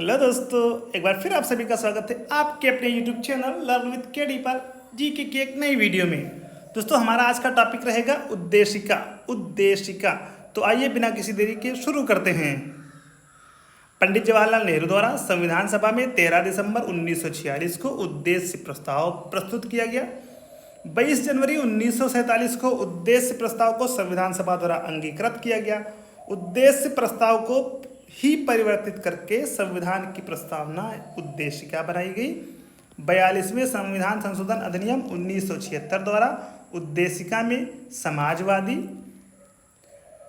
Hello दोस्तों, एक बार फिर आप सभी का स्वागत है आपके अपने YouTube channel learn with KD पर जीके की एक नई वीडियो में। दोस्तों, हमारा आज का टॉपिक रहेगा उद्देशिका। उद्देशिका तो आइए बिना किसी देरी के शुरू करते हैं। पंडित जवाहरलाल नेहरू द्वारा संविधान सभा में 13 दिसंबर 1946 को उद्देश्य प्रस्ताव प्रस्तुत किया गया। 22 जनवरी 1947 को उद्देश्य प्रस्ताव को संविधान सभा द्वारा अंगीकृत किया गया। उद्देश्य प्रस्ताव को ही परिवर्तित करके संविधान की प्रस्तावना उद्देशिका बनाई गई। 42वें संविधान संशोधन अधिनियम 1976 द्वारा उद्देशिका में समाजवादी,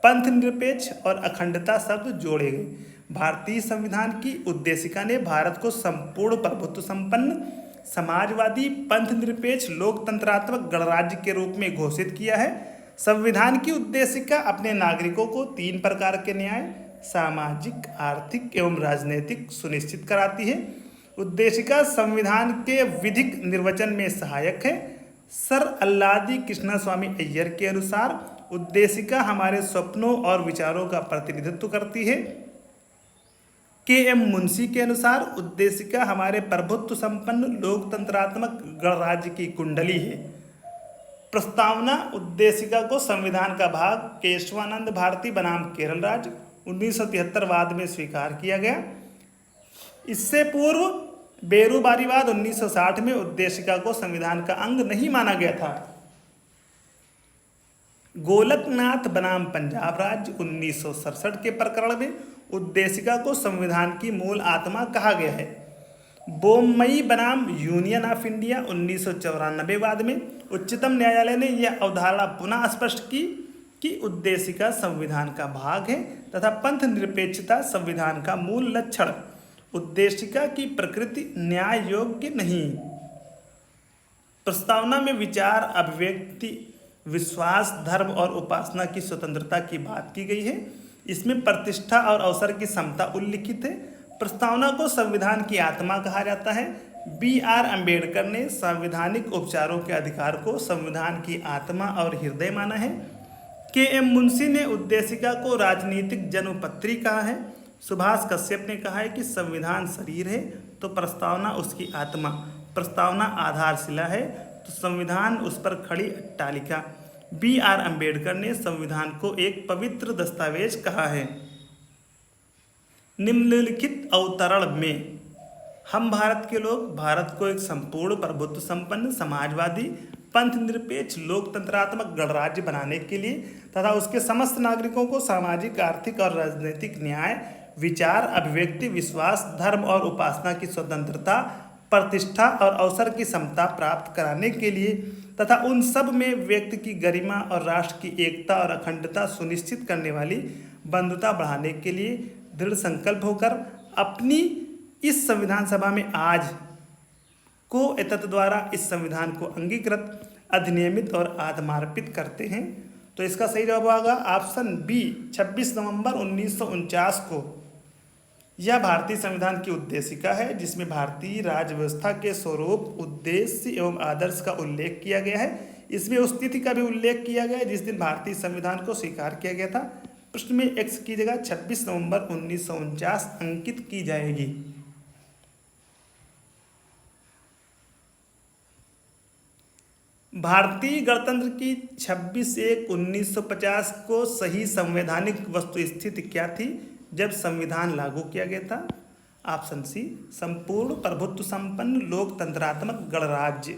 पंथ निरपेक्ष और अखंडता शब्द जोड़े गए। भारतीय संविधान की उद्देशिका ने भारत को संपूर्ण प्रभुत्व संपन्न, समाजवादी, पंथ निरपेक्ष, लोकतंत्रात्मक गणराज्य के रूप में घोषित किया है। संविधान की उद्देशिका अपने नागरिकों को 3 प्रकार के न्याय, सामाजिक, आर्थिक एवं राजनीतिक सुनिश्चित कराती है। उद्देशिका संविधान के विधिक निर्वचन में सहायक है। सर अल्लादी कृष्णा स्वामी अय्यर के अनुसार उद्देशिका हमारे सपनों और विचारों का प्रतिनिधित्व करती है। के.एम. मुंशी के अनुसार उद्देशिका हमारे प्रभुत्व संपन्न लोकतंत्रात्मक गणराज्य की कुंडली है। प्रस्तावना उद्देशिका को संविधान का भाग केशवानंद भारती बनाम केरल राज्य 1973 वाद में स्वीकार किया गया। इससे पूर्व बेरूबारीवाद 1960 में उद्देशिका को संविधान का अंग नहीं माना गया था। गोलकनाथ बनाम पंजाब राज्य 1967 के प्रकरण में उद्देशिका को संविधान की मूल आत्मा कहा गया है। बोम्मई बनाम यूनियन ऑफ इंडिया 1994 वाद में उच्चतम न्यायालय ने यह अवधारणा पुनः स्पष्ट की कि उद्देशिका संविधान का भाग है तथा पंथ निरपेक्षता संविधान का मूल लक्षण। उद्देशिका की प्रकृति न्याय योग्य नहीं। प्रस्तावना में विचार, अभिव्यक्ति, विश्वास, धर्म और उपासना की स्वतंत्रता की बात की गई है। इसमें प्रतिष्ठा और अवसर की समता उल्लिखित है। प्रस्तावना को संविधान की आत्मा कहा जाता है। B.R. अम्बेडकर ने संवैधानिक उपचारों के अधिकार को संविधान की आत्मा और हृदय माना है। के.एम. मुंशी ने उद्देशिका को राजनीतिक जन्मपत्री कहा है। सुभाष कश्यप ने कहा है कि संविधान शरीर है तो प्रस्तावना उसकी आत्मा, प्रस्तावना आधारशिला है तो संविधान उस पर खड़ी अट्टालिका। B.R. अम्बेडकर ने संविधान को एक पवित्र दस्तावेज कहा है। निम्नलिखित अवतरण में हम भारत के लोग भारत को एक संपूर्ण प्रभुत्व संपन्न, समाजवादी, पंथ निरपेक्ष, लोकतंत्रात्मक गणराज्य बनाने के लिए तथा उसके समस्त नागरिकों को सामाजिक, आर्थिक और राजनीतिक न्याय, विचार, अभिव्यक्ति, विश्वास, धर्म और उपासना की स्वतंत्रता, प्रतिष्ठा और अवसर की समता प्राप्त कराने के लिए तथा उन सब में व्यक्ति की गरिमा और राष्ट्र की एकता और अखंडता सुनिश्चित करने वाली बंधुता बढ़ाने के लिए दृढ़ संकल्प होकर अपनी इस संविधान सभा में आज को एतत् द्वारा इस संविधान को अंगीकृत, अधिनियमित और आत्मार्पित करते हैं। तो इसका सही जवाब होगा ऑप्शन बी, 26 नवंबर 1949 को। यह भारतीय संविधान की उद्देशिका है जिसमें भारतीय राज्य व्यवस्था के स्वरूप, उद्देश्य एवं आदर्श का उल्लेख किया गया है। इसमें उस तिथि का भी उल्लेख किया गया है जिस दिन भारतीय संविधान को स्वीकार किया गया था। प्रश्न में एक्स की जगह 26 नवंबर 1949 अंकित की जाएगी। भारतीय गणतंत्र की 26/1/1950 को सही संवैधानिक वस्तुस्थिति क्या थी जब संविधान लागू किया गया था? ऑप्शन सी, संपूर्ण प्रभुत्व संपन्न लोकतंत्रात्मक गणराज्य।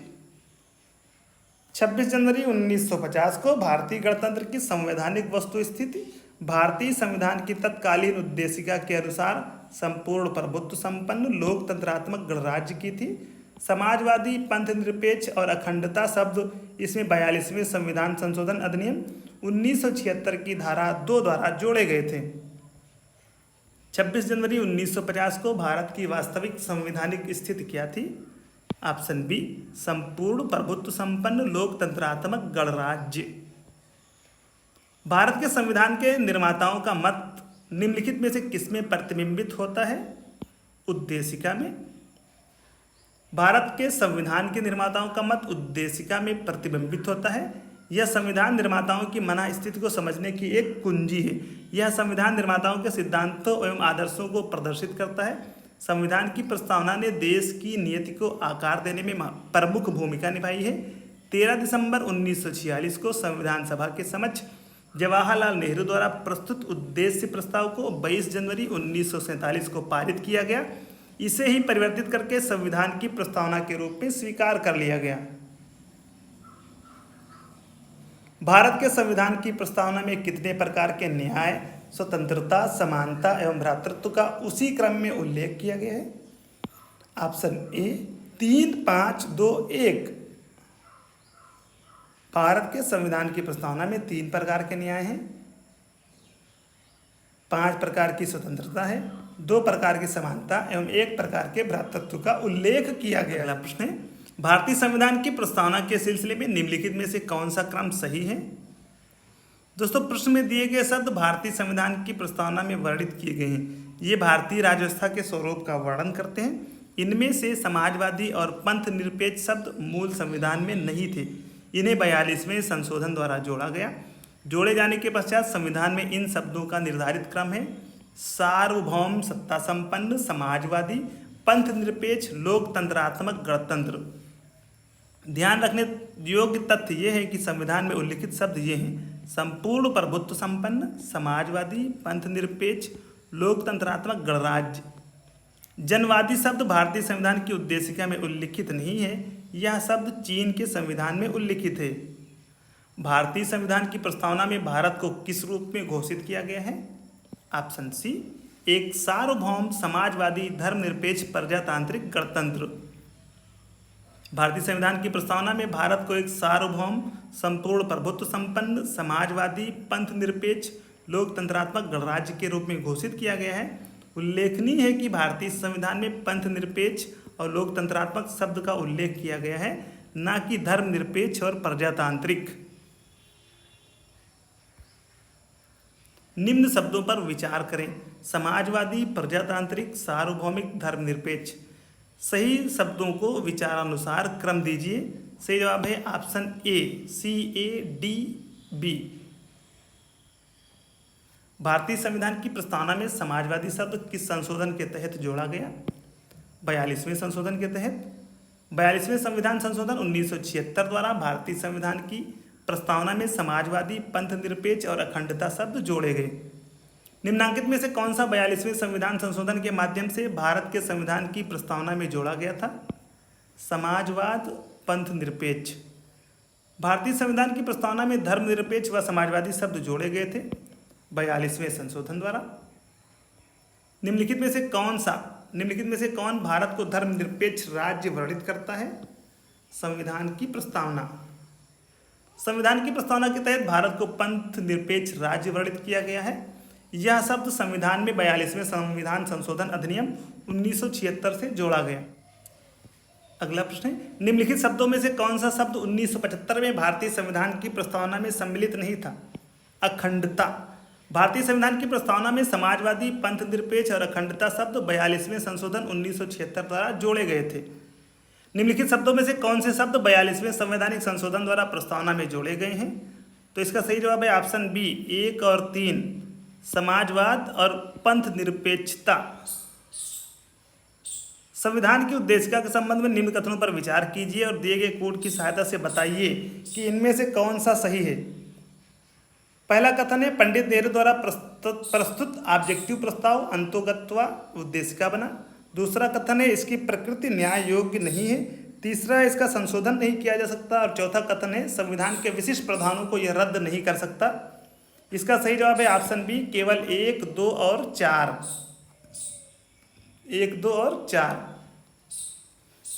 26 जनवरी 1950 को भारतीय गणतंत्र की संवैधानिक वस्तुस्थिति भारतीय संविधान की तत्कालीन उद्देशिका के अनुसार संपूर्ण प्रभुत्व संपन्न लोकतंत्रात्मक गणराज्य की थी। समाजवादी, पंथ निरपेक्ष और अखंडता शब्द इसमें 42वें संविधान संशोधन अधिनियम 1976 की धारा 2 द्वारा जोड़े गए थे। 26 जनवरी 1950 को भारत की वास्तविक संवैधानिक स्थिति क्या थी? ऑप्शन बी, संपूर्ण प्रभुत्व संपन्न लोकतंत्रात्मक गणराज्य। भारत के संविधान के निर्माताओं का मत निम्नलिखित में से किसमें प्रतिबिंबित होता है? उद्देशिका में। भारत के संविधान के निर्माताओं का मत उद्देशिका में प्रतिबिंबित होता है। यह संविधान निर्माताओं की मना स्थिति को समझने की एक कुंजी है। यह संविधान निर्माताओं के सिद्धांतों एवं आदर्शों को प्रदर्शित करता है। संविधान की प्रस्तावना ने देश की नीति को आकार देने में प्रमुख भूमिका निभाई है। 13 दिसंबर 1946 को संविधान सभा के समक्ष जवाहरलाल नेहरू द्वारा प्रस्तुत उद्देश्य प्रस्ताव को 22 जनवरी 1947 को पारित किया गया। इसे ही परिवर्तित करके संविधान की प्रस्तावना के रूप में स्वीकार कर लिया गया। भारत के संविधान की प्रस्तावना में कितने प्रकार के न्याय, स्वतंत्रता, समानता एवं भ्रातृत्व का उसी क्रम में उल्लेख किया गया है? Option A 3, 5, 2, 1। भारत के संविधान की प्रस्तावना में 3 प्रकार के न्याय हैं, 5 प्रकार की स्वतंत्रता है, 2 प्रकार की समानता एवं 1 प्रकार के भ्रातृत्व का उल्लेख किया गया। अगला प्रश्न है, भारतीय संविधान की प्रस्तावना के सिलसिले में निम्नलिखित में से कौन सा क्रम सही है? दोस्तों, प्रश्न में दिए गए शब्द भारतीय संविधान की प्रस्तावना में वर्णित किए गए हैं। ये भारतीय राज्य व्यवस्था के स्वरूप का वर्णन करते हैं। इनमें से समाजवादी और पंथ निरपेक्ष शब्द मूल संविधान में नहीं थे। इन्हें 42वें संशोधन द्वारा जोड़ा गया। जोड़े जाने के पश्चात संविधान में इन शब्दों का निर्धारित क्रम है: सार्वभौम, सत्ता संपन्न, समाजवादी, पंथ निरपेक्ष, लोकतंत्रात्मक, गणतंत्र। ध्यान रखने योग्य तथ्य ये है कि संविधान में उल्लिखित शब्द ये हैं: संपूर्ण प्रभुत्व संपन्न, समाजवादी, पंथ निरपेक्ष, लोकतंत्रात्मक, गणराज्य। जनवादी शब्द भारतीय संविधान की उद्देशिका में उल्लिखित नहीं है। यह शब्द चीन के संविधान में उल्लिखित है। भारतीय संविधान की प्रस्तावना में भारत को किस रूप में घोषित किया गया है? ऑप्शन सी, एक सार्वभौम, समाजवादी, धर्मनिरपेक्ष, प्रजातांत्रिक, गणतंत्र। भारतीय संविधान की प्रस्तावना में भारत को एक सार्वभौम, संपूर्ण प्रभुत्व संपन्न, समाजवादी, पंथ निरपेक्ष, लोकतंत्रात्मक, गणराज्य के रूप में घोषित किया गया है। उल्लेखनीय है कि भारतीय संविधान में पंथ निरपेक्ष और लोकतंत्रात्मक शब्द का उल्लेख किया गया है, न कि धर्मनिरपेक्ष और प्रजातांत्रिक। निम्न शब्दों पर विचार करें: समाजवादी, प्रजातांत्रिक, सार्वभौमिक, धर्मनिरपेक्ष। सही शब्दों को विचारानुसार क्रम दीजिए। सही जवाब है ऑप्शन ए, CADB। भारतीय संविधान की प्रस्तावना में समाजवादी शब्द किस संशोधन के तहत जोड़ा गया? 42वें संशोधन के तहत। 42वें संविधान संशोधन 1976 द्वारा भारतीय संविधान की प्रस्तावना में समाजवादी, पंथ निरपेक्ष और अखंडता शब्द जोड़े गए। निम्नांकित में से कौन सा 42वें संविधान संशोधन के माध्यम से भारत के संविधान की प्रस्तावना में जोड़ा गया था? समाजवाद, पंथ निरपेक्ष। भारतीय संविधान की प्रस्तावना में धर्मनिरपेक्ष व समाजवादी शब्द जोड़े गए थे 42वें संशोधन द्वारा। निम्नलिखित में से कौन भारत को धर्मनिरपेक्ष राज्य वर्णित करता है? संविधान की प्रस्तावना। संविधान की प्रस्तावना के तहत भारत को पंथ निरपेक्ष राज्य वर्णित किया गया है। यह शब्द संविधान में 42वें संविधान संशोधन अधिनियम 1976 से जोड़ा गया। अगला प्रश्न है, निम्नलिखित शब्दों में से कौन सा शब्द 1975 में भारतीय संविधान की प्रस्तावना में सम्मिलित नहीं था? अखंडता। भारतीय संविधान की प्रस्तावना में समाजवादी, पंथ निरपेक्ष और अखंडता शब्द 42वें संशोधन 1976 द्वारा जोड़े गए थे। निम्नलिखित शब्दों में से कौन से शब्द 42वें संवैधानिक संशोधन द्वारा प्रस्तावना में जोड़े गए हैं? तो इसका सही जवाब है ऑप्शन बी, 1 और 3, समाजवाद और पंथ निरपेक्षता। संविधान की उद्देशिका के संबंध में निम्न कथनों पर विचार कीजिए और दिए गए कोड की सहायता से बताइए कि इनमें से कौन सा सही है। पहला कथन है, पंडित नेहरू द्वारा प्रस्तुत ऑब्जेक्टिव प्रस्ताव अंतोगत्वा उद्देशिका बना। दूसरा कथन है, इसकी प्रकृति न्याय योग्य नहीं है। तीसरा, इसका संशोधन नहीं किया जा सकता। और चौथा कथन है, संविधान के विशिष्ट प्रावधानों को यह रद्द नहीं कर सकता। इसका सही जवाब है ऑप्शन बी, केवल 1, 2 और 4। 1, 2 और 4।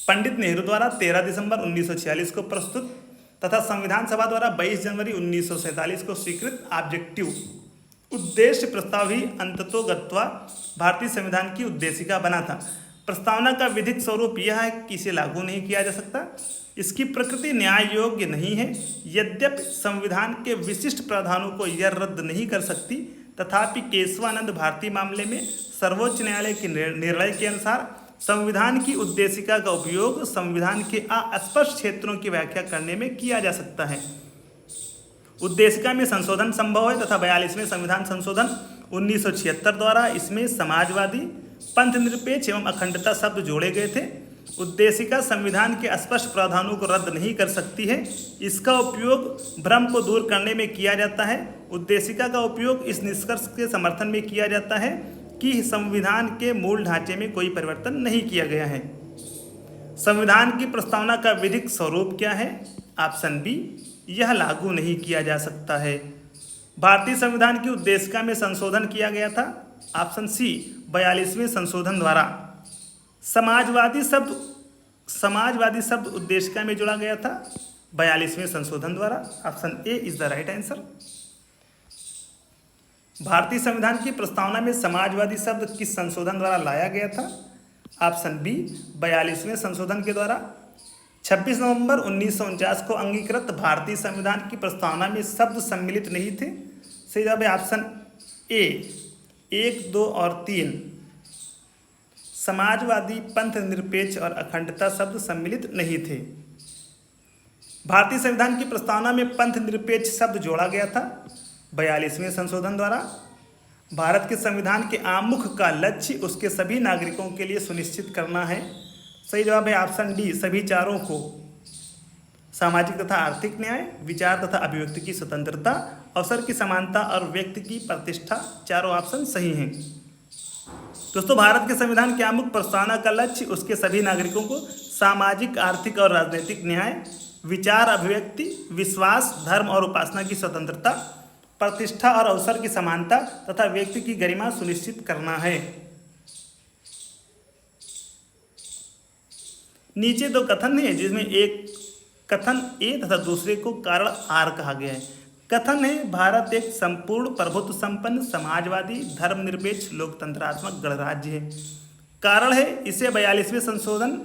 पंडित नेहरू द्वारा 13 दिसंबर 1946 को प्रस्तुत तथा संविधान सभा द्वारा 22 जनवरी 1947 को स्वीकृत ऑब्जेक्टिव उद्देश्य प्रस्ताव ही अंततोगत्वा भारतीय संविधान की उद्देशिका बना था। प्रस्तावना का विधिक स्वरूप यह है कि इसे लागू नहीं किया जा सकता। इसकी प्रकृति न्याय योग्य नहीं है। यद्यपि संविधान के विशिष्ट प्रावधानों को यह रद्द नहीं कर सकती, तथापि केशवानंद भारती मामले में सर्वोच्च न्यायालय के निर्णय के अनुसार संविधान की उद्देशिका का उपयोग संविधान के अस्पष्ट क्षेत्रों की व्याख्या करने में किया जा सकता है। उद्देशिका में संशोधन संभव है तथा 42वें संविधान संशोधन 1976 द्वारा इसमें समाजवादी, पंथ निरपेक्ष एवं अखंडता शब्द जोड़े गए थे। उद्देशिका संविधान के स्पष्ट प्रावधानों को रद्द नहीं कर सकती है। इसका उपयोग भ्रम को दूर करने में किया जाता है। उद्देशिका का उपयोग इस निष्कर्ष के समर्थन में किया जाता है कि संविधान के मूल ढांचे में कोई परिवर्तन नहीं किया गया है। संविधान की प्रस्तावना का विधिक स्वरूप क्या है? ऑप्शन बी, यह लागू नहीं किया जा सकता है। भारतीय संविधान की उद्देशिका में संशोधन किया गया था। ऑप्शन सी, 42वें संशोधन द्वारा। समाजवादी शब्द उद्देशिका में जोड़ा गया था 42वें संशोधन द्वारा। Option A is the right answer. भारतीय संविधान की प्रस्तावना में समाजवादी शब्द किस संशोधन द्वारा लाया गया था? ऑप्शन बी, 42वें संशोधन के द्वारा। 26 नवंबर 1949 को अंगीकृत भारतीय संविधान की प्रस्तावना में शब्द सम्मिलित नहीं थे। सही जवाब है ऑप्शन ए, 1, 2 और 3। समाजवादी, पंथ निरपेक्ष और अखंडता शब्द सम्मिलित नहीं थे। भारतीय संविधान की प्रस्तावना में पंथ निरपेक्ष शब्द जोड़ा गया था 42वें संशोधन द्वारा। भारत के संविधान के आमुख का लक्ष्य उसके सभी नागरिकों के लिए सुनिश्चित करना है। सही जवाब है ऑप्शन डी, सभी चारों को। सामाजिक तथा आर्थिक न्याय, विचार तथा अभिव्यक्ति की स्वतंत्रता, अवसर की समानता और व्यक्ति की प्रतिष्ठा, चारों ऑप्शन सही हैं। दोस्तों, भारत के संविधान के आमुख प्रस्तावना का लक्ष्य उसके सभी नागरिकों को सामाजिक, आर्थिक और राजनीतिक न्याय, विचार, अभिव्यक्ति, विश्वास, धर्म और उपासना की स्वतंत्रता, प्रतिष्ठा और अवसर की समानता तथा व्यक्ति की गरिमा सुनिश्चित करना है। नीचे दो कथन है जिसमें एक कथन ए तथा दूसरे को कारण आर कहा गया है। कथन है, भारत एक संपूर्ण प्रभुत्व संपन्न समाजवादी धर्मनिरपेक्ष लोकतंत्रात्मक गणराज्य है। कारण है, इसे 42वें संशोधन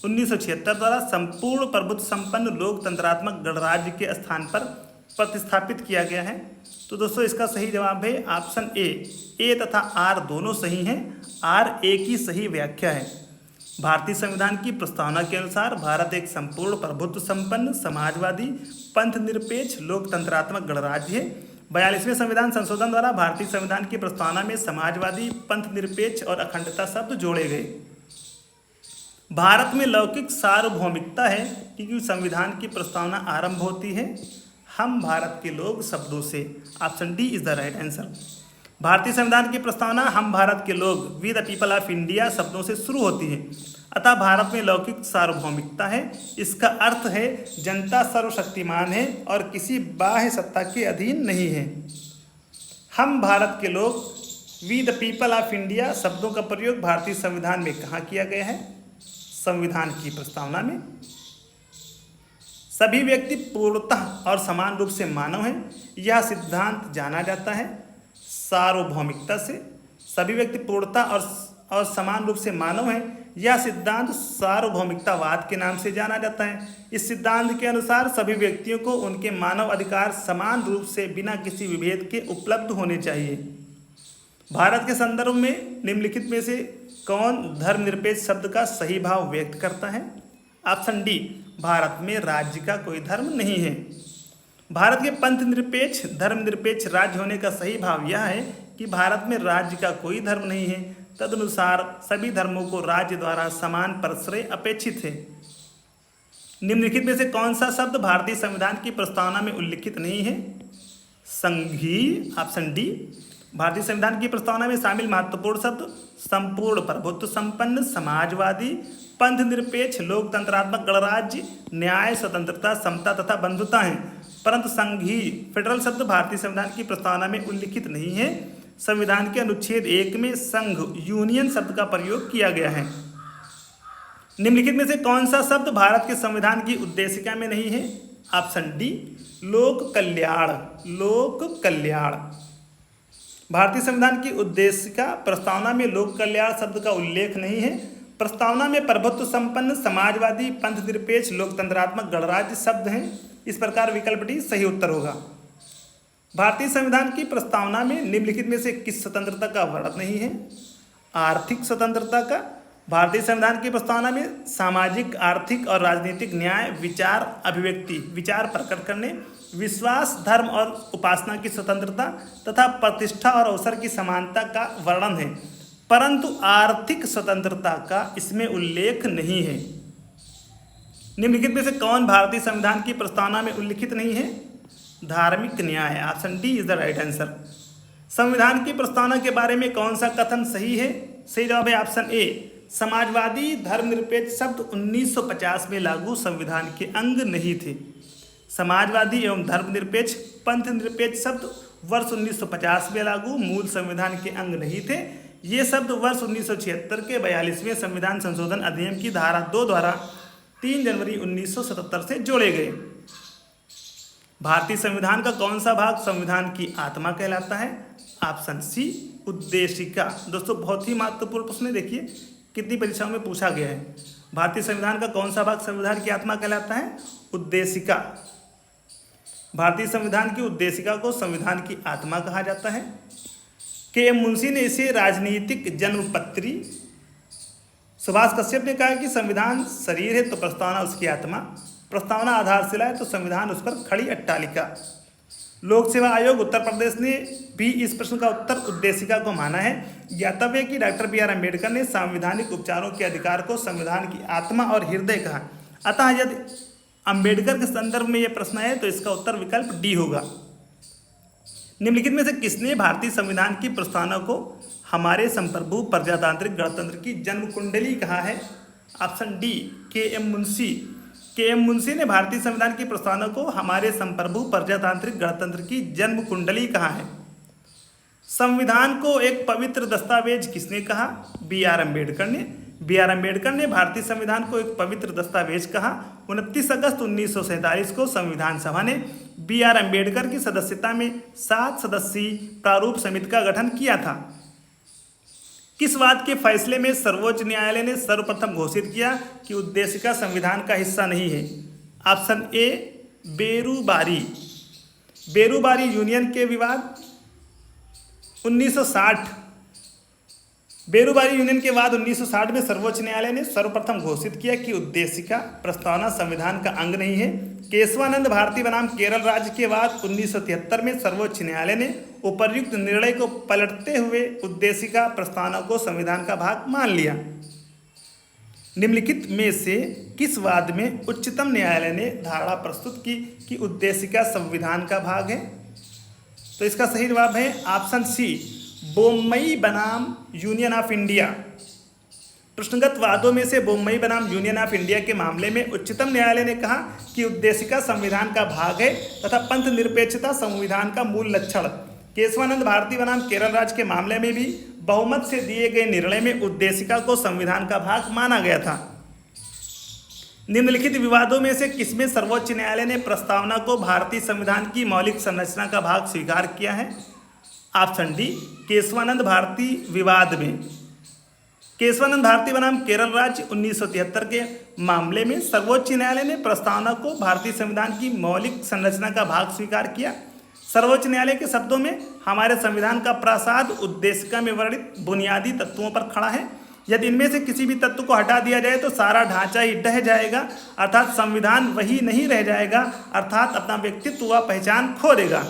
1976 द्वारा संपूर्ण प्रभुत्व संपन्न लोकतंत्रात्मक गणराज्य के स्थान पर प्रतिस्थापित किया गया है। तो दोस्तों, इसका सही जवाब है ऑप्शन ए तथा आर दोनों सही हैं। आर ए की सही व्याख्या है। भारतीय संविधान की प्रस्तावना के अनुसार भारत एक संपूर्ण प्रभुत्व संपन्न समाजवादी पंथ निरपेक्ष लोकतंत्रात्मक गणराज्य है। 42वें संविधान संशोधन द्वारा भारतीय संविधान की प्रस्तावना में समाजवादी, पंथ निरपेक्ष और अखंडता शब्द जोड़े गए। भारत में लौकिक सार्वभौमिकता है क्योंकि संविधान की प्रस्तावना आरंभ होती है हम भारत के लोग शब्दों से। Option D is the right answer. भारतीय संविधान की प्रस्तावना हम भारत के लोग, we the people of India शब्दों से शुरू होती है। अतः भारत में लौकिक सार्वभौमिकता है। इसका अर्थ है जनता सर्वशक्तिमान है और किसी बाह्य सत्ता के अधीन नहीं है। हम भारत के लोग, we the people of India शब्दों का प्रयोग भारतीय संविधान में कहाँ किया गया है? संविधान की प्रस्तावना में। सभी व्यक्ति पूर्णतः और समान रूप से मानव हैं, यह सिद्धांत जाना जाता है सार्वभौमिकता से। सभी व्यक्ति पूर्णतः और समान रूप से मानव हैं, यह सिद्धांत सार्वभौमिकतावाद के नाम से जाना जाता है। इस सिद्धांत के अनुसार सभी व्यक्तियों को उनके मानव अधिकार समान रूप से बिना किसी विभेद के उपलब्ध होने चाहिए। भारत के संदर्भ में निम्नलिखित में से कौन धर्मनिरपेक्ष शब्द का सही भाव व्यक्त करता है? ऑप्शन डी, भारत में राज्य का कोई धर्म नहीं है। भारत के पंथ निरपेक्ष धर्मनिरपेक्ष राज्य होने का सही भाव यह है कि भारत में राज्य का कोई धर्म नहीं है। तदनुसार सभी धर्मों को राज्य द्वारा समान प्रश्रय अपेक्षित है। निम्नलिखित में से कौन सा शब्द भारतीय संविधान की प्रस्तावना में उल्लिखित नहीं है? संघीय। Option D. भारतीय संविधान की प्रस्तावना में शामिल महत्वपूर्ण शब्द संपूर्ण प्रभुत्व संपन्न समाजवादी, पंथ निरपेक्ष लोकतंत्रात्मक गणराज्य, न्याय, स्वतंत्रता, समता तथा बंधुता हैं। परंतु संघीय फेडरल शब्द भारतीय संविधान की प्रस्तावना में उल्लिखित नहीं है। संविधान के अनुच्छेद 1 में संघ यूनियन शब्द का प्रयोग किया गया है। निम्नलिखित में से कौन सा शब्द भारत के संविधान की उद्देशिका में नहीं है? ऑप्शन डी, लोक कल्याण। लोक कल्याण। भारतीय संविधान की उद्देशिका प्रस्तावना में लोक कल्याण शब्द का उल्लेख नहीं है। प्रस्तावना में प्रभुत्व संपन्न समाजवादी, पंथ निरपेक्ष लोकतंत्रात्मक गणराज्य शब्द हैं। इस प्रकार विकल्प डी सही उत्तर होगा। भारतीय संविधान की प्रस्तावना में निम्नलिखित में से किस स्वतंत्रता का वर्णन नहीं है? आर्थिक स्वतंत्रता का। भारतीय संविधान की प्रस्तावना में सामाजिक, आर्थिक और राजनीतिक न्याय, विचार, अभिव्यक्ति, विचार प्रकट करने, विश्वास, धर्म और उपासना की स्वतंत्रता तथा प्रतिष्ठा और अवसर की समानता का वर्णन है। परंतु आर्थिक स्वतंत्रता का इसमें उल्लेख नहीं है। निम्नलिखित में से कौन भारतीय संविधान की प्रस्तावना में उल्लिखित नहीं है? धार्मिक न्याय। Option D is the right answer. संविधान की प्रस्तावना के बारे में कौन सा कथन सही है? सही जवाब है ऑप्शन ए, समाजवादी धर्मनिरपेक्ष शब्द 1950 में लागू संविधान के अंग नहीं थे। समाजवादी एवं धर्मनिरपेक्ष पंथ निरपेक्ष शब्द वर्ष 1950 में लागू मूल संविधान के अंग नहीं थे। ये शब्द वर्ष 1976 के 42वें संविधान संशोधन अधिनियम की धारा 2 द्वारा 3 जनवरी 1977 से जोड़े गए। भारतीय संविधान का कौन सा भाग संविधान की आत्मा कहलाता है? ऑप्शन सी, उद्देशिका। दोस्तों बहुत ही महत्वपूर्ण प्रश्न है, देखिए कितनी परीक्षाओं में पूछा गया है। भारतीय संविधान का कौन सा भाग संविधान की आत्मा कहलाता है? उद्देशिका। भारतीय संविधान की उद्देशिका को संविधान की आत्मा कहा जाता है। के.एम. मुंशी ने इसे राजनीतिक जन्मपत्री, सुभाष कश्यप ने कहा कि संविधान शरीर है तो प्रस्तावना उसकी आत्मा, प्रस्तावना आधारशिला है तो संविधान उस पर खड़ी अट्टालिका। लोक सेवा आयोग उत्तर प्रदेश ने भी इस प्रश्न का उत्तर उद्देशिका को माना है। ज्ञातव्य है कि डॉक्टर बी आर अम्बेडकर ने संवैधानिक उपचारों के अधिकार को संविधान की आत्मा और हृदय कहा। अतः यदि अम्बेडकर के संदर्भ में यह प्रश्न है तो इसका उत्तर विकल्प डी होगा। निम्नलिखित में से किसने भारतीय संविधान की प्रस्तावना को हमारे संप्रभु प्रजातांत्रिक गणतंत्र की जन्म कुंडली कहा है? Option D, KM. Munshi. KM. Munshi ने भारतीय संविधान की प्रस्तावना को हमारे संप्रभु प्रजातांत्रिक गणतंत्र की जन्म कुंडली कहा है। संविधान को एक पवित्र दस्तावेज किसने कहा? बी आर अम्बेडकर ने। बी आर अम्बेडकर ने भारतीय संविधान को एक पवित्र दस्तावेज कहा। 29 अगस्त 1947 को संविधान सभा ने बी आर अम्बेडकर की सदस्यता में 7 सदस्यीय प्रारूप समिति का गठन किया था। किस वाद के फैसले में सर्वोच्च न्यायालय ने सर्वप्रथम घोषित किया कि उद्देशिका संविधान का हिस्सा नहीं है? Option A, Berubari. Berubari union के विवाद 1960। बेरूबारी यूनियन के बाद 1960 में सर्वोच्च न्यायालय ने सर्वप्रथम घोषित किया कि उद्देशिका प्रस्तावना संविधान का अंग नहीं है। केशवानंद भारती बनाम केरल राज्य के बाद 1973 में सर्वोच्च न्यायालय ने उपर्युक्त निर्णय को पलटते हुए उद्देशिका प्रस्तावना को संविधान का भाग मान लिया। निम्नलिखित में से किस वाद में उच्चतम न्यायालय ने धारणा प्रस्तुत की कि उद्देशिका संविधान का भाग है? तो इसका सही जवाब है ऑप्शन सी, बोम्मई बनाम यूनियन ऑफ इंडिया। प्रश्नगत वादों में से बोम्मई बनाम यूनियन ऑफ इंडिया के मामले में उच्चतम न्यायालय ने कहा कि उद्देशिका संविधान का भाग है तथा पंथ निरपेक्षता संविधान का मूल लक्षण। केशवानंद भारती बनाम केरल राज्य के मामले में भी बहुमत से दिए गए निर्णय में उद्देशिका को संविधान का भाग माना गया था। निम्नलिखित विवादों में से किसमें सर्वोच्च न्यायालय ने प्रस्तावना को भारतीय संविधान की मौलिक संरचना का भाग स्वीकार किया है? ऑप्शन डी, केशवानंद भारती विवाद में। केशवानंद भारती बनाम केरल राज्य 1973 के मामले में सर्वोच्च न्यायालय ने प्रस्तावना को भारतीय संविधान की मौलिक संरचना का भाग स्वीकार किया। सर्वोच्च न्यायालय के शब्दों में हमारे संविधान का प्रासाद उद्देशिका में वर्णित बुनियादी तत्वों पर खड़ा है। यदि इनमें से किसी भी तत्व को हटा दिया जाए तो सारा ढांचा ही ढह जाएगा, अर्थात संविधान वही नहीं रह जाएगा, अर्थात अपना व्यक्तित्व व पहचान खो देगा।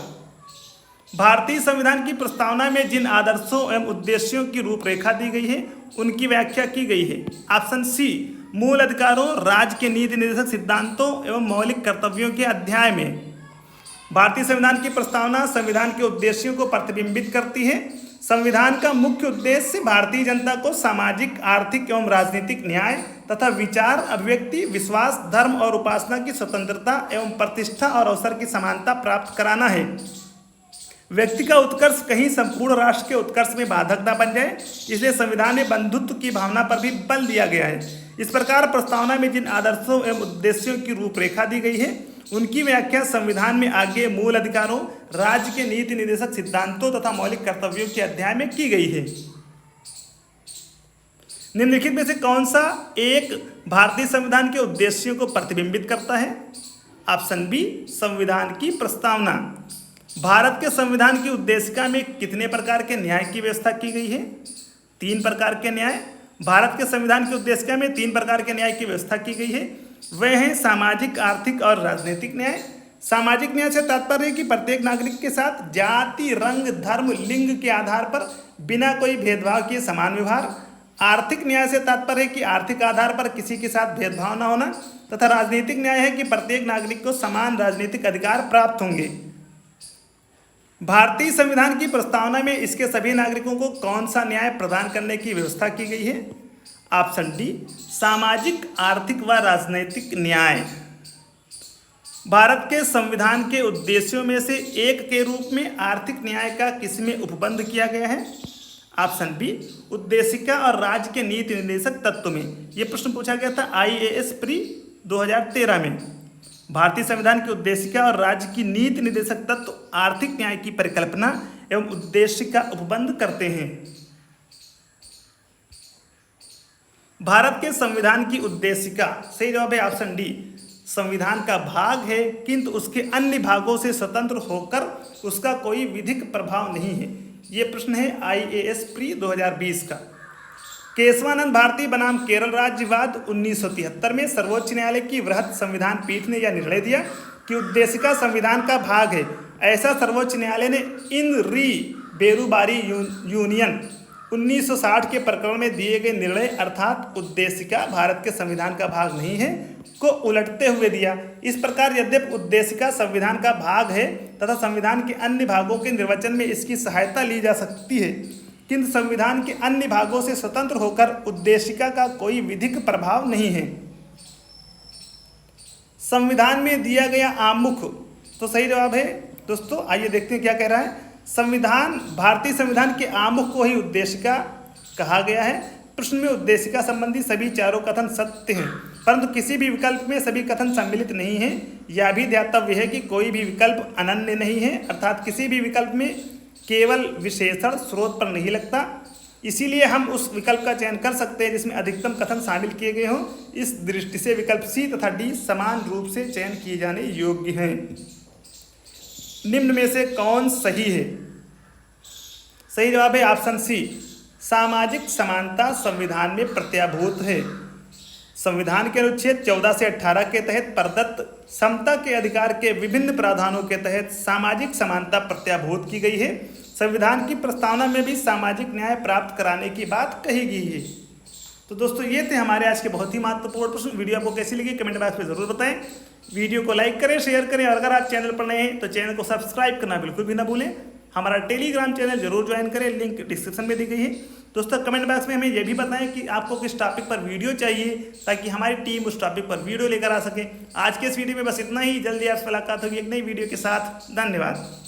भारतीय संविधान की प्रस्तावना में जिन आदर्शों एवं उद्देश्यों की रूपरेखा दी गई है उनकी व्याख्या की गई है। ऑप्शन सी, मूल अधिकारों, राज्य के नीति निर्देशक सिद्धांतों एवं मौलिक कर्तव्यों के अध्याय में। भारतीय संविधान की प्रस्तावना संविधान के उद्देश्यों को प्रतिबिंबित करती है। संविधान का मुख्य उद्देश्य भारतीय जनता को सामाजिक, आर्थिक एवं राजनीतिक न्याय तथा विचार, अभिव्यक्ति, विश्वास, धर्म और उपासना की स्वतंत्रता एवं प्रतिष्ठा और अवसर की समानता प्राप्त कराना है। व्यक्ति का उत्कर्ष कहीं संपूर्ण राष्ट्र के उत्कर्ष में बाधक न बन जाए, इसलिए संविधान में बंधुत्व की भावना पर भी बल दिया गया है। इस प्रकार प्रस्तावना में जिन आदर्शों एवं उद्देश्यों की रूपरेखा दी गई है उनकी व्याख्या संविधान में आगे मूल अधिकारों, राज्य के नीति निर्देशक सिद्धांतों तथा मौलिक कर्तव्यों के अध्याय में की गई है। निम्नलिखित में से कौन सा एक भारतीय संविधान के उद्देश्यों को प्रतिबिंबित करता है? ऑप्शन बी, संविधान की प्रस्तावना। भारत के संविधान की उद्देशिका में कितने प्रकार के न्याय की व्यवस्था की गई है? 3 प्रकार के न्याय। भारत के संविधान की उद्देशिका में 3 प्रकार के न्याय की व्यवस्था की गई है। वे हैं सामाजिक, आर्थिक और राजनीतिक न्याय। सामाजिक न्याय से तात्पर्य है कि प्रत्येक नागरिक के साथ जाति, रंग, धर्म, लिंग के आधार पर बिना कोई भेदभाव किए समान व्यवहार। आर्थिक न्याय से तात्पर्य है कि आर्थिक आधार पर किसी के साथ भेदभाव न होना। तथा राजनीतिक न्याय है कि प्रत्येक नागरिक को समान राजनीतिक अधिकार प्राप्त होंगे। भारतीय संविधान की प्रस्तावना में इसके सभी नागरिकों को कौन सा न्याय प्रदान करने की व्यवस्था की गई है? ऑप्शन डी, सामाजिक, आर्थिक व राजनीतिक न्याय। भारत के संविधान के उद्देश्यों में से एक के रूप में आर्थिक न्याय का किसमें उपबंध किया गया है? ऑप्शन बी, उद्देशिका और राज्य के नीति निर्देशक तत्व में। यह प्रश्न पूछा गया था IAS प्री 2013 में। भारतीय संविधान की उद्देशिका और राज्य की नीति निर्देशक तत्व आर्थिक न्याय की परिकल्पना एवं उद्देश्य का उपबंध करते हैं। भारत के संविधान की उद्देशिका, सही जवाब है ऑप्शन डी, संविधान का भाग है किंतु उसके अन्य भागों से स्वतंत्र होकर उसका कोई विधिक प्रभाव नहीं है। ये प्रश्न है IAS प्री 2020 का। केशवानंद भारती बनाम केरल राज्यवाद 1973 में सर्वोच्च न्यायालय की वृहत संविधान पीठ ने यह निर्णय दिया कि उद्देशिका संविधान का भाग है। ऐसा सर्वोच्च न्यायालय ने इन री बेरुबारी यूनियन 1960 के प्रकरण में दिए गए निर्णय अर्थात उद्देशिका भारत के संविधान का भाग नहीं है को उलटते हुए दिया। इस प्रकार यद्यपि उद्देशिका संविधान का भाग है तथा संविधान के अन्य भागों के निर्वचन में इसकी सहायता ली जा सकती है, किंतु संविधान के अन्य भागों से स्वतंत्र होकर उद्देशिका का कोई विधिक प्रभाव नहीं है। संविधान में दिया गया आमुख, तो सही जवाब है दोस्तों। आइए देखते हैं क्या कह रहा है। संविधान, भारतीय संविधान के आमुख को ही उद्देशिका कहा गया है। प्रश्न में उद्देशिका संबंधी सभी चारों कथन सत्य हैं, परंतु किसी भी विकल्प में सभी कथन सम्मिलित नहीं है। यह भी ध्यातव्य है कि कोई भी विकल्प अनन्य नहीं है, अर्थात किसी भी विकल्प में केवल विशेषण स्रोत पर नहीं लगता। इसीलिए हम उस विकल्प का चयन कर सकते हैं जिसमें अधिकतम कथन शामिल किए गए हों। इस दृष्टि से विकल्प सी तथा डी समान रूप से चयन किए जाने योग्य हैं। निम्न में से कौन सही है? सही जवाब है ऑप्शन सी, सामाजिक समानता संविधान में प्रत्याभूत है। संविधान के अनुच्छेद 14 से 18 के तहत प्रदत्त समता के अधिकार के विभिन्न प्रावधानों के तहत सामाजिक समानता प्रत्याभूत की गई है। संविधान की प्रस्तावना में भी सामाजिक न्याय प्राप्त कराने की बात कही गई है। तो दोस्तों ये थे हमारे आज के बहुत ही महत्वपूर्ण प्रश्न। वीडियो आपको कैसी लगी कमेंट बॉक्स में जरूर बताएं। वीडियो को लाइक करें, शेयर करें और अगर आप चैनल पर नए हैं तो चैनल को सब्सक्राइब करना बिल्कुल भी ना भूलें। हमारा टेलीग्राम चैनल जरूर ज्वाइन करें, लिंक डिस्क्रिप्शन में दी गई है। दोस्तों कमेंट बॉक्स में हमें यह भी बताएं कि आपको किस टॉपिक पर वीडियो चाहिए ताकि हमारी टीम उस टॉपिक पर वीडियो लेकर आ सके। आज के इस वीडियो में बस इतना ही। जल्दी आपसे मुलाकात होगी एक नई वीडियो के साथ। धन्यवाद।